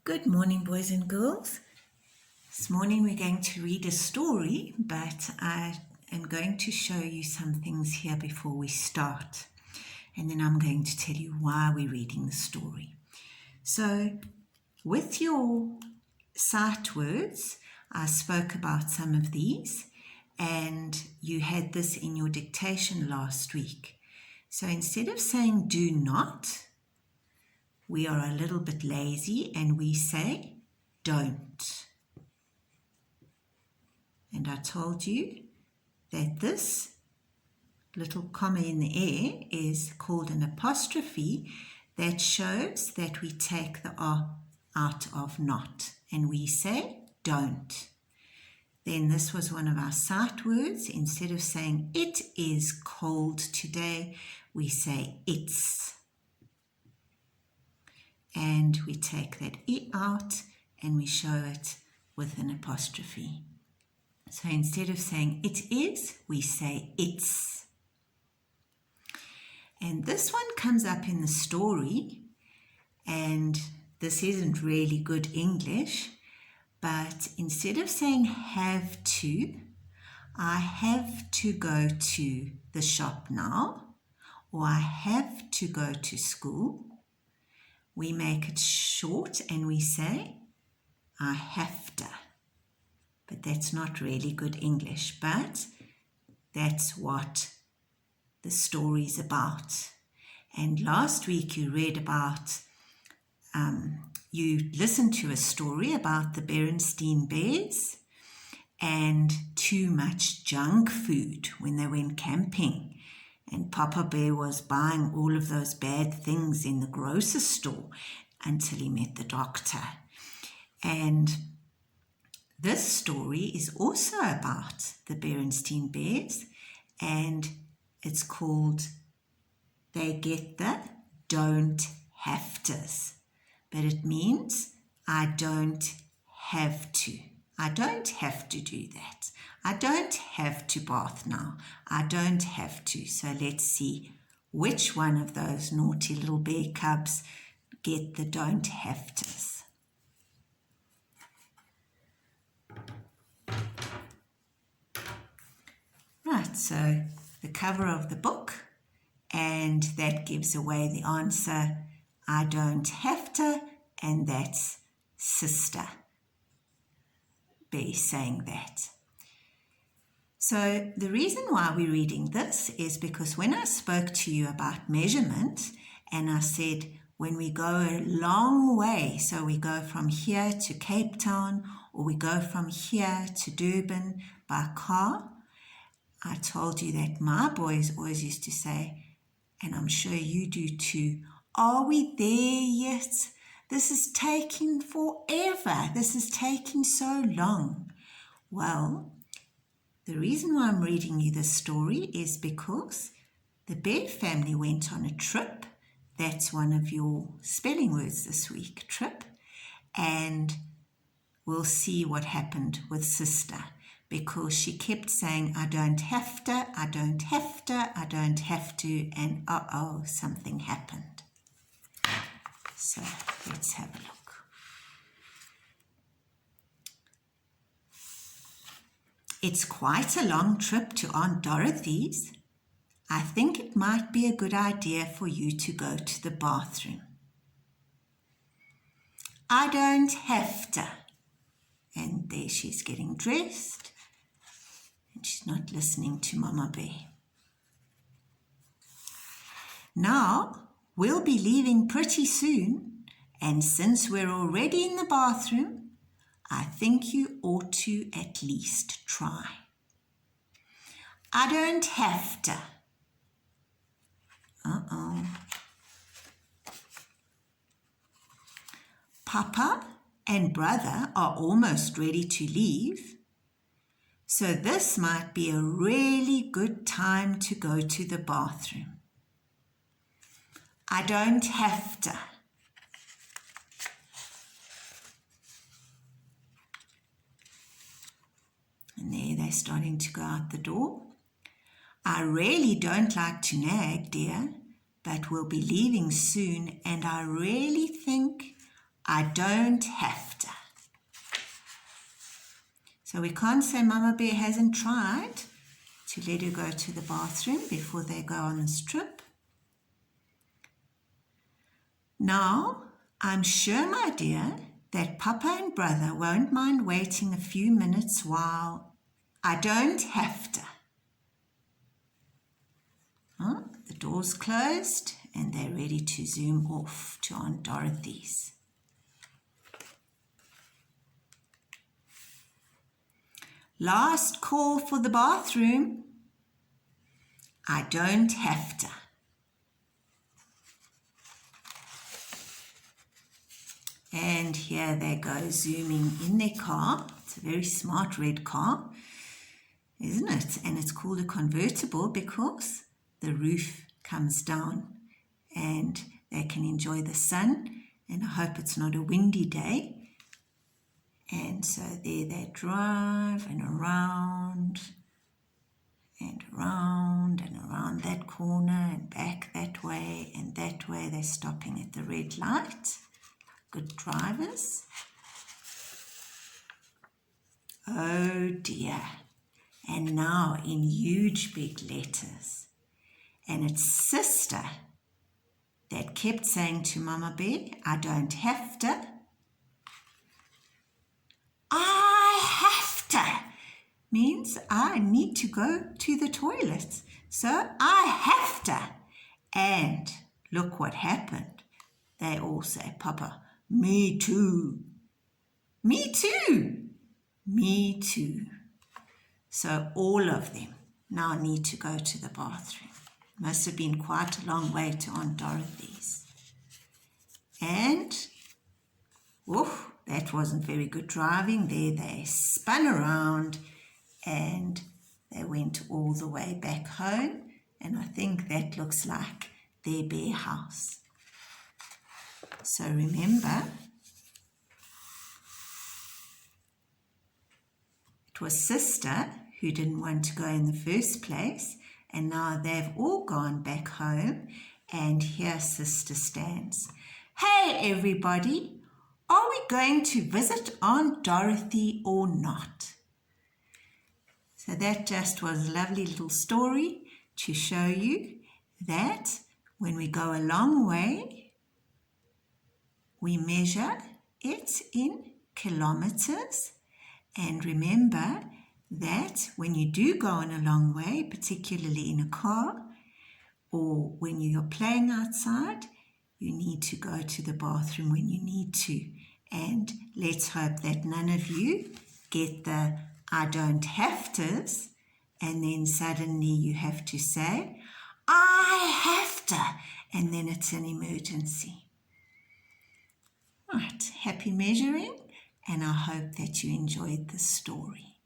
Good morning, boys and girls. This morning we're going to read a story, but I am going to show you some things here before we start. And then I'm going to tell you why we're reading the story. So, with your sight words, I spoke about some of these, and you had this in your dictation last week. So instead of saying do not, we are a little bit lazy and we say don't. And I told you that this little comma in the air is called an apostrophe that shows that we take the R out of not and we say don't. Then this was one of our sight words. Instead of saying it is cold today, we say it's. And we take that E out and we show it with an apostrophe. So instead of saying it is, we say it's. And this one comes up in the story, and this isn't really good English, but instead of saying have to, I have to go to the shop now, or I have to go to school, we make it short and we say, I have to. But that's not really good English, but that's what the story's about. And last week you read about, you listened to a story about the Berenstain Bears and too much junk food when they went camping. And Papa Bear was buying all of those bad things in the grocery store until he met the doctor. And this story is also about the Berenstain Bears, and it's called They Get the Don't Haftas. But it means I don't have to. I don't have to do that. I don't have to bath now. I don't have to. So let's see which one of those naughty little bear cubs get the don't have tos. Right, so the cover of the book, and that gives away the answer, I don't have to, and that's Sister Bear saying that. So the reason why we're reading this is because when I spoke to you about measurement and I said when we go a long way, so we go from here to Cape Town or we go from here to Durban by car, I told you that my boys always used to say, and I'm sure you do too, are we there yet? This is taking forever. This is taking so long. Well, the reason why I'm reading you this story is because the Bear family went on a trip. That's one of your spelling words this week, trip. And we'll see what happened with Sister, because she kept saying, I don't have to, I don't have to, I don't have to, and something happened. So let's have a look. It's quite a long trip to Aunt Dorothy's. I think it might be a good idea for you to go to the bathroom. I don't have to. And there she's getting dressed. And she's not listening to Mama Bear. Now, we'll be leaving pretty soon. And since we're already in the bathroom, I think you ought to at least try. I don't have to. Papa and brother are almost ready to leave, so this might be a really good time to go to the bathroom. I don't have to. And there they're starting to go out the door. I really don't like to nag, dear, but we'll be leaving soon, and I really think I don't have to. So we can't say Mama Bear hasn't tried to let her go to the bathroom before they go on this trip. Now, I'm sure, my dear, that Papa and Brother won't mind waiting a few minutes while I don't have to. The door's closed and they're ready to zoom off to Aunt Dorothy's. Last call for the bathroom. I don't have to. And here they go zooming in their car. It's a very smart red car, isn't it? And it's called a convertible because the roof comes down and they can enjoy the sun. And I hope it's not a windy day. And so there they drive and around and around and around that corner and back that way and that way. They're stopping at the red light. Good drivers. Oh dear. And now in huge big letters. And it's Sister that kept saying to Mama Bear, I don't have to. I have to means I need to go to the toilet. So I have to. And look what happened. They all say, Papa, me too. Me too. Me too. So all of them now need to go to the bathroom. Must have been quite a long way to Aunt Dorothy's. And, that wasn't very good driving. There they spun around and they went all the way back home. And I think that looks like their bear house. So remember, it was Sister who didn't want to go in the first place, and now they've all gone back home, and here Sister stands. Hey everybody, are we going to visit Aunt Dorothy or not? So that just was a lovely little story to show you that when we go a long way, we measure it in kilometers. And remember that when you do go on a long way, particularly in a car or when you're playing outside, you need to go to the bathroom when you need to. And let's hope that none of you get the I don't have to's and then suddenly you have to say, I have to, and then it's an emergency. Right, happy measuring, and I hope that you enjoyed the story.